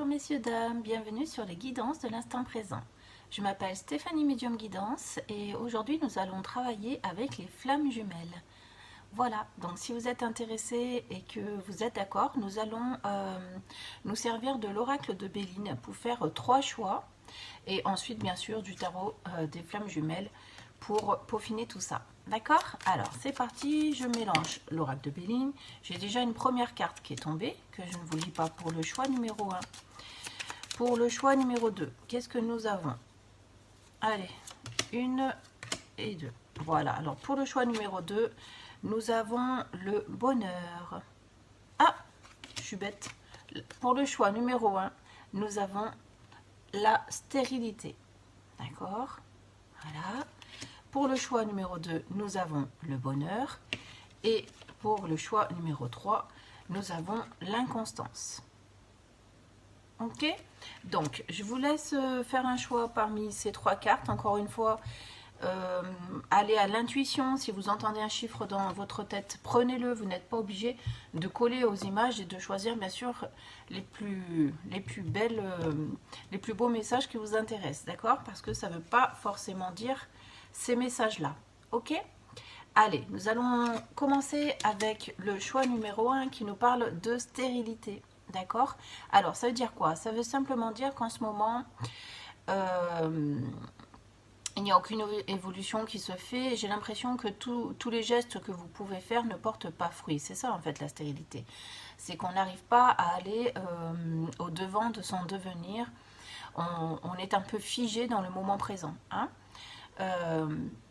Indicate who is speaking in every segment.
Speaker 1: Bonjour messieurs, dames, bienvenue sur les guidances de l'instant présent. Je m'appelle Stéphanie Medium Guidance et aujourd'hui nous allons travailler avec les flammes jumelles. Voilà, donc si vous êtes intéressé et que vous êtes d'accord, nous allons nous servir de l'oracle de Béline pour faire 3 choix et ensuite bien sûr du tarot des flammes jumelles pour peaufiner tout ça. D'accord? Alors c'est parti, je mélange l'oracle de Béline. J'ai déjà une première carte qui est tombée, que je ne vous lis pas pour le choix numéro 1. Pour le choix numéro 2, qu'est-ce que nous avons? Allez, 1 et 2. Voilà, alors pour le choix numéro 2, nous avons le bonheur. Ah, je suis bête. Pour le choix numéro 1, nous avons la stérilité. D'accord? Voilà. Pour le choix numéro 2, nous avons le bonheur. Et pour le choix numéro 3, nous avons l'inconstance. Ok? Donc, je vous laisse faire un choix parmi ces 3 cartes. Encore une fois, allez à l'intuition. Si vous entendez un chiffre dans votre tête, prenez-le. Vous n'êtes pas obligé de coller aux images et de choisir, bien sûr, les plus belles, les plus beaux messages qui vous intéressent. D'accord? Parce que ça ne veut pas forcément dire ces messages-là. Ok? Allez, nous allons commencer avec le choix numéro 1 qui nous parle de stérilité. D'accord? Alors, ça veut dire quoi? Ça veut simplement dire qu'en ce moment, il n'y a aucune évolution qui se fait. J'ai l'impression que tous les gestes que vous pouvez faire ne portent pas fruit. C'est ça, en fait, la stérilité. C'est qu'on n'arrive pas à aller au-devant de son devenir. On est un peu figé dans le moment présent. Hein?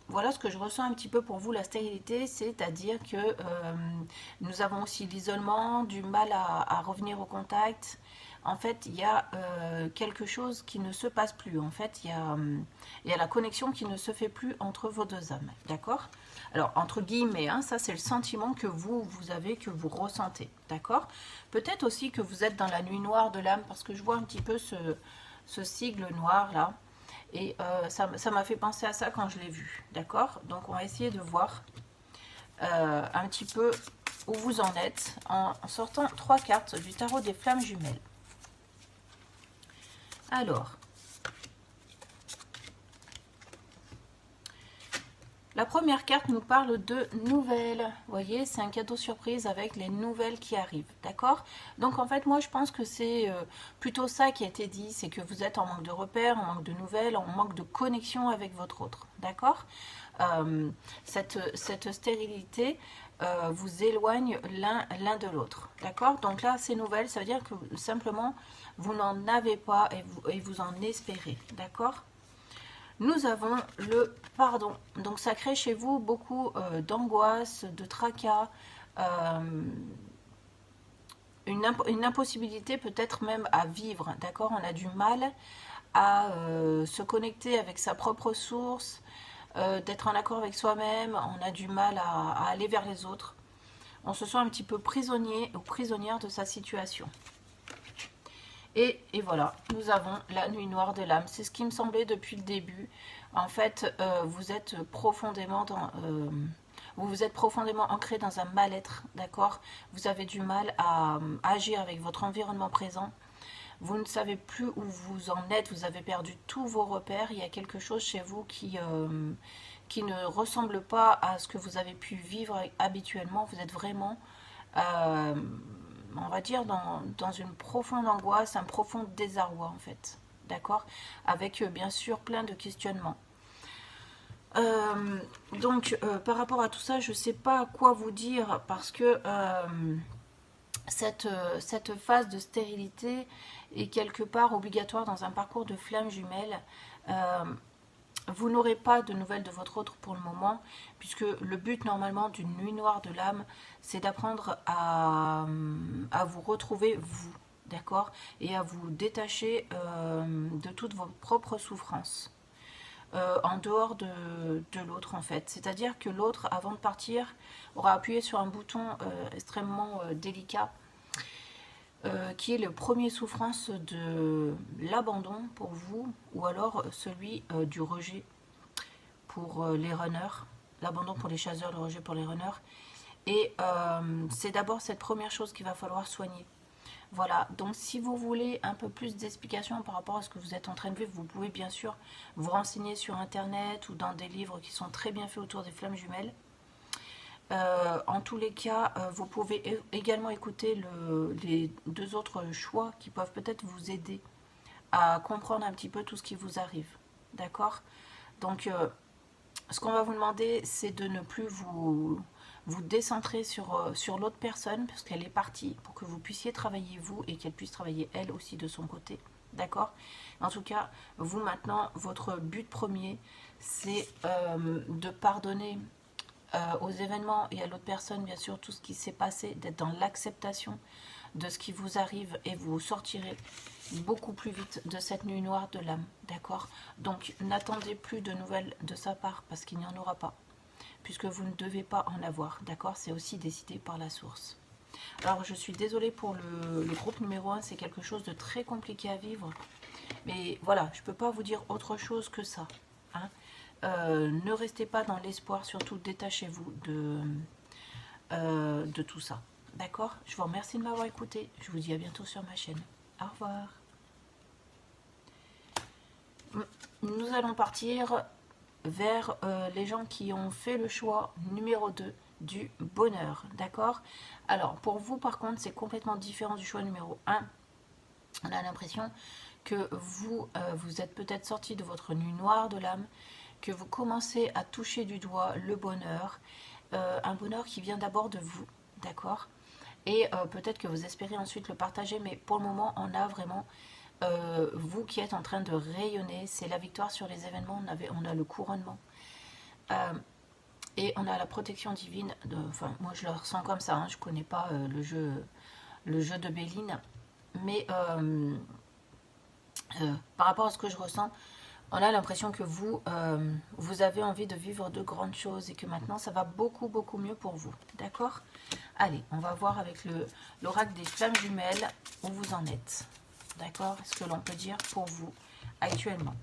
Speaker 1: Voilà ce que je ressens un petit peu pour vous, la stérilité, c'est-à-dire que nous avons aussi l'isolement, du mal à revenir au contact. En fait, il y a quelque chose qui ne se passe plus. En fait, il y a la connexion qui ne se fait plus entre vos deux âmes. D'accord? Alors, entre guillemets, hein, ça c'est le sentiment que vous avez, que vous ressentez. D'accord? Peut-être aussi que vous êtes dans la nuit noire de l'âme, parce que je vois un petit peu ce sigle noir là. Et ça m'a fait penser à ça quand je l'ai vu. D'accord? Donc, on va essayer de voir un petit peu où vous en êtes en sortant 3 cartes du tarot des flammes jumelles. Alors, la première carte nous parle de nouvelles. Vous voyez, c'est un cadeau surprise avec les nouvelles qui arrivent. D'accord? Donc, en fait, moi, je pense que c'est plutôt ça qui a été dit. C'est que vous êtes en manque de repères, en manque de nouvelles, en manque de connexion avec votre autre. D'accord? Cette stérilité vous éloigne l'un de l'autre. D'accord? Donc là, ces nouvelles, ça veut dire que simplement, vous n'en avez pas et vous en espérez. D'accord? Nous avons le pardon. Donc ça crée chez vous beaucoup d'angoisse, de tracas, une impossibilité peut-être même à vivre. D'accord? On a du mal à se connecter avec sa propre source, d'être en accord avec soi-même. On a du mal à aller vers les autres. On se sent un petit peu prisonnier ou prisonnière de sa situation. Et voilà, nous avons la nuit noire de l'âme. C'est ce qui me semblait depuis le début. En fait, vous êtes profondément ancré dans un mal-être, d'accord? Vous avez du mal à agir avec votre environnement présent. Vous ne savez plus où vous en êtes. Vous avez perdu tous vos repères. Il y a quelque chose chez vous qui ne ressemble pas à ce que vous avez pu vivre habituellement. Vous êtes vraiment... on va dire dans une profonde angoisse, un profond désarroi en fait, d'accord? Avec bien sûr plein de questionnements. Donc par rapport à tout ça, je ne sais pas quoi vous dire parce que cette phase de stérilité est quelque part obligatoire dans un parcours de flammes jumelles. Vous n'aurez pas de nouvelles de votre autre pour le moment, puisque le but normalement d'une nuit noire de l'âme, c'est d'apprendre à vous retrouver vous, d'accord? Et à vous détacher de toutes vos propres souffrances, en dehors de l'autre en fait. C'est-à-dire que l'autre, avant de partir, aura appuyé sur un bouton extrêmement délicat, qui est le premier souffrance de l'abandon pour vous, ou alors celui du rejet pour les runners, l'abandon pour les chasseurs, le rejet pour les runners. Et c'est d'abord cette première chose qu'il va falloir soigner. Voilà, donc si vous voulez un peu plus d'explications par rapport à ce que vous êtes en train de vivre, vous pouvez bien sûr vous renseigner sur internet ou dans des livres qui sont très bien faits autour des flammes jumelles. En tous les cas, vous pouvez également écouter les deux autres choix qui peuvent peut-être vous aider à comprendre un petit peu tout ce qui vous arrive. D'accord? Donc, ce qu'on va vous demander, c'est de ne plus vous décentrer sur l'autre personne, parce qu'elle est partie, pour que vous puissiez travailler vous et qu'elle puisse travailler elle aussi de son côté. D'accord? En tout cas, vous maintenant, votre but premier, c'est de pardonner aux événements et à l'autre personne, bien sûr, tout ce qui s'est passé, d'être dans l'acceptation de ce qui vous arrive et vous sortirez beaucoup plus vite de cette nuit noire de l'âme, d'accord? Donc n'attendez plus de nouvelles de sa part parce qu'il n'y en aura pas, puisque vous ne devez pas en avoir, d'accord? C'est aussi décidé par la source. Alors je suis désolée pour le groupe numéro 1, c'est quelque chose de très compliqué à vivre, mais voilà, je ne peux pas vous dire autre chose que ça, hein. Ne restez pas dans l'espoir, surtout détachez-vous de tout ça. D'accord? Je vous remercie de m'avoir écouté. Je vous dis à bientôt sur ma chaîne. Au revoir. Nous allons partir vers les gens qui ont fait le choix numéro 2 du bonheur. D'accord? Alors, pour vous, par contre, c'est complètement différent du choix numéro 1. On a l'impression que vous êtes peut-être sorti de votre nuit noire de l'âme, que vous commencez à toucher du doigt le bonheur, un bonheur qui vient d'abord de vous, d'accord? Et peut-être que vous espérez ensuite le partager, mais pour le moment, on a vraiment vous qui êtes en train de rayonner, c'est la victoire sur les événements, on a le couronnement, et on a la protection divine, enfin, moi je le ressens comme ça, hein, je ne connais pas le jeu de Béline, mais par rapport à ce que je ressens, on a l'impression que vous avez envie de vivre de grandes choses et que maintenant ça va beaucoup beaucoup mieux pour vous. D'accord? Allez, on va voir avec l'oracle des flammes jumelles où vous en êtes. D'accord? Ce que l'on peut dire pour vous actuellement.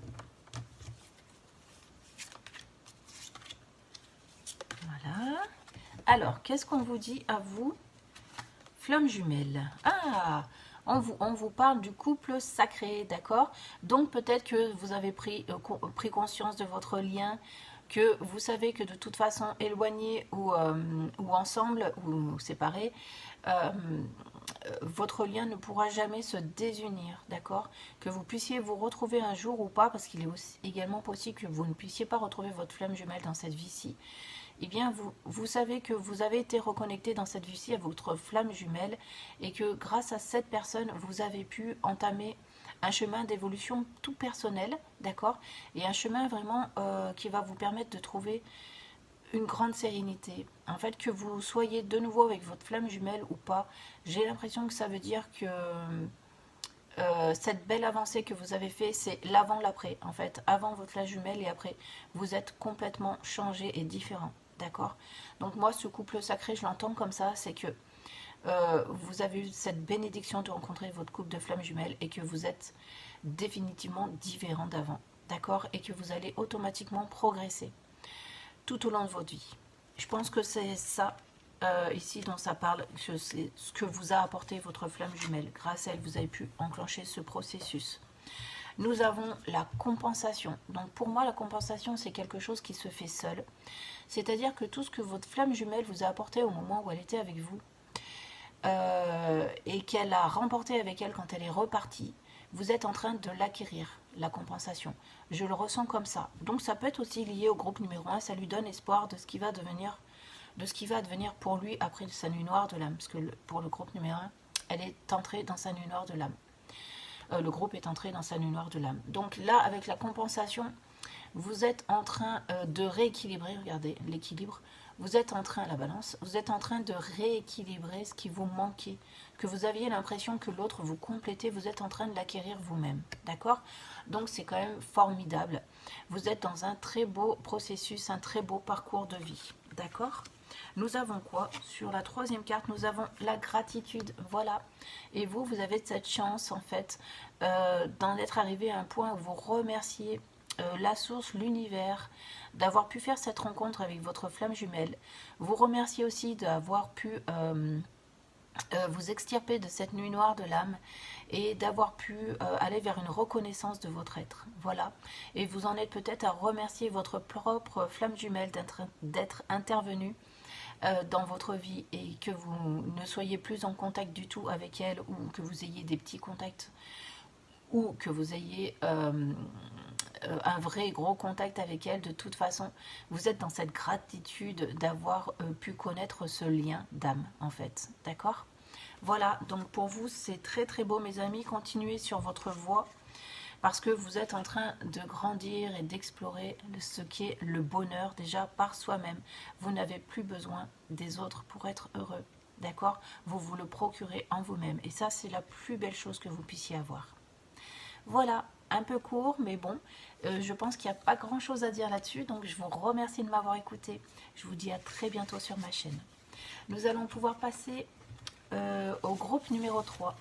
Speaker 1: Voilà. Alors, qu'est-ce qu'on vous dit à vous, flammes jumelles? Ah! On vous parle du couple sacré, d'accord? Donc peut-être que vous avez pris conscience de votre lien, que vous savez que de toute façon, éloignés ou ensemble ou séparés, votre lien ne pourra jamais se désunir, d'accord? Que vous puissiez vous retrouver un jour ou pas, parce qu'il est aussi également possible que vous ne puissiez pas retrouver votre flamme jumelle dans cette vie-ci. Eh bien, vous savez que vous avez été reconnecté dans cette vie-ci à votre flamme jumelle et que grâce à cette personne, vous avez pu entamer un chemin d'évolution tout personnel, d'accord? Et un chemin vraiment qui va vous permettre de trouver une grande sérénité. En fait, que vous soyez de nouveau avec votre flamme jumelle ou pas, j'ai l'impression que ça veut dire que cette belle avancée que vous avez fait, c'est l'avant, l'après. En fait, avant votre flamme jumelle et après, vous êtes complètement changé et différent. D'accord? Donc moi, ce couple sacré, je l'entends comme ça, c'est que vous avez eu cette bénédiction de rencontrer votre couple de flammes jumelles et que vous êtes définitivement différent d'avant. D'accord? Et que vous allez automatiquement progresser tout au long de votre vie. Je pense que c'est ça ici dont ça parle, que c'est ce que vous a apporté votre flamme jumelle. Grâce à elle, vous avez pu enclencher ce processus. Nous avons la compensation. Donc pour moi, la compensation, c'est quelque chose qui se fait seul. C'est-à-dire que tout ce que votre flamme jumelle vous a apporté au moment où elle était avec vous, et qu'elle a remporté avec elle quand elle est repartie, vous êtes en train de l'acquérir, la compensation. Je le ressens comme ça. Donc ça peut être aussi lié au groupe numéro 1, ça lui donne espoir de ce qui va devenir, pour lui après sa nuit noire de l'âme. Parce que pour le groupe numéro 1, elle est entrée dans sa nuit noire de l'âme. Le groupe est entré dans sa nuit noire de l'âme. Donc là, avec la compensation, vous êtes en train de rééquilibrer, regardez l'équilibre, vous êtes en train, la balance, vous êtes en train de rééquilibrer ce qui vous manquait, que vous aviez l'impression que l'autre vous complétait, vous êtes en train de l'acquérir vous-même, d'accord? Donc c'est quand même formidable. Vous êtes dans un très beau processus, un très beau parcours de vie, d'accord? Nous avons quoi? Sur la troisième carte, nous avons la gratitude, voilà. Et vous avez cette chance, en fait, d'en être arrivé à un point où vous remerciez la source, l'univers, d'avoir pu faire cette rencontre avec votre flamme jumelle. Vous remerciez aussi d'avoir pu vous extirper de cette nuit noire de l'âme et d'avoir pu aller vers une reconnaissance de votre être. Voilà. Et vous en êtes peut-être à remercier votre propre flamme jumelle d'être intervenue dans votre vie et que vous ne soyez plus en contact du tout avec elle ou que vous ayez des petits contacts ou que vous ayez un vrai gros contact avec elle. De toute façon, vous êtes dans cette gratitude d'avoir pu connaître ce lien d'âme en fait. D'accord ? Voilà, donc pour vous, c'est très très beau mes amis. Continuez sur votre voie parce que vous êtes en train de grandir et d'explorer ce qui est le bonheur déjà par soi-même. Vous n'avez plus besoin des autres pour être heureux, d'accord? Vous vous le procurez en vous-même et ça, c'est la plus belle chose que vous puissiez avoir. Voilà, un peu court, mais bon, je pense qu'il n'y a pas grand-chose à dire là-dessus, donc je vous remercie de m'avoir écouté. Je vous dis à très bientôt sur ma chaîne. Nous allons pouvoir passer au groupe numéro 3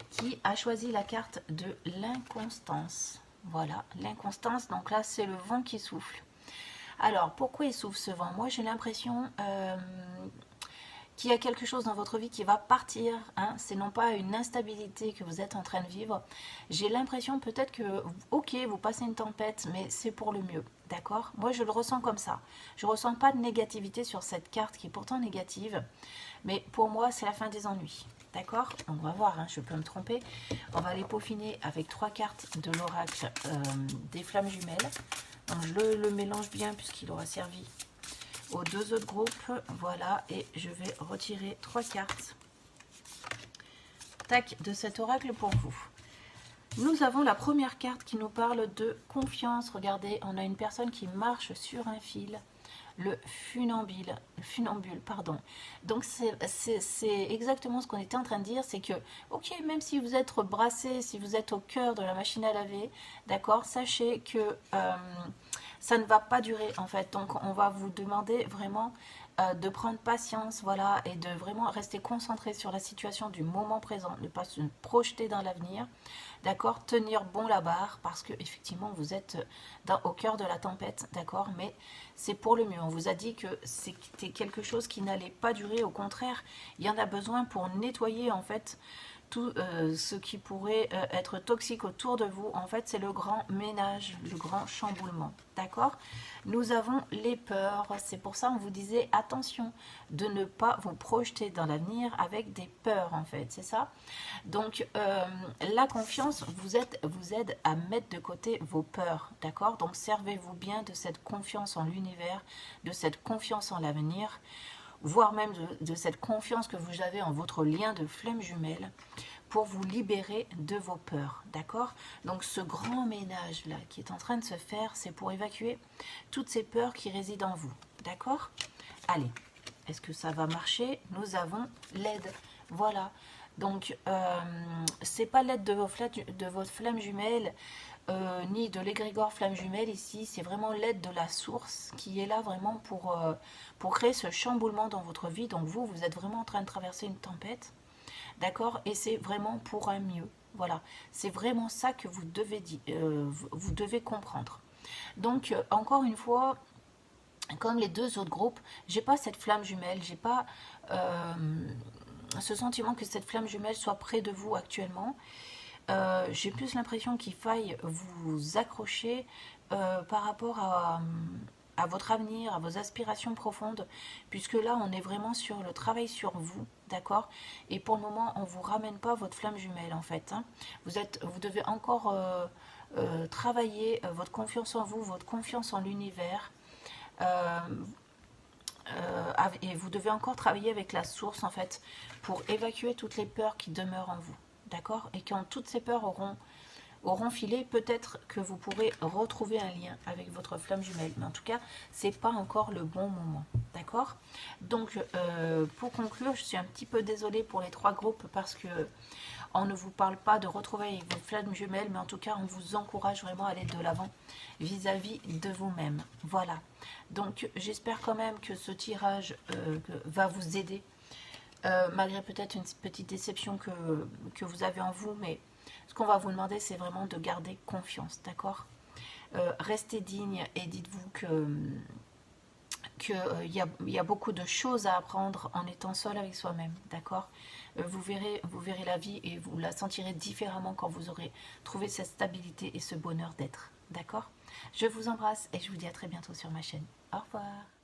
Speaker 1: qui a choisi la carte de l'inconstance. Voilà, l'inconstance, donc là c'est le vent qui souffle. Alors pourquoi il souffle ce vent? Moi j'ai l'impression qu'il y a quelque chose dans votre vie qui va partir, hein. C'est non pas une instabilité que vous êtes en train de vivre. J'ai l'impression peut-être que, ok, vous passez une tempête, mais c'est pour le mieux, d'accord? Moi je le ressens comme ça. Je ne ressens pas de négativité sur cette carte qui est pourtant négative, mais pour moi c'est la fin des ennuis. D'accord? On va voir, hein, je peux me tromper. On va les peaufiner avec 3 cartes de l'oracle des flammes jumelles. Donc je le mélange bien puisqu'il aura servi aux 2 autres groupes. Voilà, et je vais retirer 3 cartes. Tac, de cet oracle pour vous. Nous avons la première carte qui nous parle de confiance. Regardez, on a une personne qui marche sur un fil. Le funambule, pardon. Donc c'est exactement ce qu'on était en train de dire, c'est que, ok, même si vous êtes brassé, si vous êtes au cœur de la machine à laver, d'accord, sachez que ça ne va pas durer en fait. Donc on va vous demander vraiment de prendre patience, voilà, et de vraiment rester concentré sur la situation du moment présent, ne pas se projeter dans l'avenir, d'accord, tenir bon la barre, parce que effectivement vous êtes au cœur de la tempête, d'accord, mais c'est pour le mieux. On vous a dit que c'était quelque chose qui n'allait pas durer, au contraire, il y en a besoin pour nettoyer en fait tout ce qui pourrait être toxique autour de vous. En fait, c'est le grand ménage, le grand chamboulement. D'accord? Nous avons les peurs. C'est pour ça on vous disait attention de ne pas vous projeter dans l'avenir avec des peurs, en fait. C'est ça? Donc, la confiance vous aide à mettre de côté vos peurs. D'accord? Donc, servez-vous bien de cette confiance en l'univers, de cette confiance en l'avenir, voire même de cette confiance que vous avez en votre lien de flamme jumelle pour vous libérer de vos peurs, d'accord? Donc ce grand ménage là qui est en train de se faire, c'est pour évacuer toutes ces peurs qui résident en vous, d'accord? Allez, est-ce que ça va marcher? Nous avons l'aide, voilà. Donc c'est pas l'aide de votre flamme jumelle, ni de l'égrégore flamme jumelle ici, c'est vraiment l'aide de la source qui est là vraiment pour créer ce chamboulement dans votre vie. Donc vous êtes vraiment en train de traverser une tempête, d'accord, et c'est vraiment pour un mieux. Voilà, c'est vraiment ça que vous devez comprendre. Donc encore une fois, comme les 2 autres groupes, j'ai pas cette flamme jumelle, j'ai pas ce sentiment que cette flamme jumelle soit près de vous actuellement. J'ai plus l'impression qu'il faille vous accrocher par rapport à votre avenir, à vos aspirations profondes, puisque là on est vraiment sur le travail sur vous, d'accord? Et pour le moment on ne vous ramène pas votre flamme jumelle en fait, hein. Vous devez encore travailler votre confiance en vous, votre confiance en l'univers, et vous devez encore travailler avec la source en fait pour évacuer toutes les peurs qui demeurent en vous, d'accord? Et quand toutes ces peurs auront filé, peut-être que vous pourrez retrouver un lien avec votre flamme jumelle, mais en tout cas c'est pas encore le bon moment, d'accord? Donc pour conclure, je suis un petit peu désolée pour les 3 groupes parce que on ne vous parle pas de retrouver avec votre flamme jumelle, mais en tout cas on vous encourage vraiment à aller de l'avant vis-à-vis de vous-même. Voilà, donc j'espère quand même que ce tirage va vous aider, malgré peut-être une petite déception que vous avez en vous, mais ce qu'on va vous demander, c'est vraiment de garder confiance, d'accord? Restez digne et dites-vous qu'il y a beaucoup de choses à apprendre en étant seul avec soi-même, d'accord? Vous verrez la vie et vous la sentirez différemment quand vous aurez trouvé cette stabilité et ce bonheur d'être, d'accord? Je vous embrasse et je vous dis à très bientôt sur ma chaîne. Au revoir.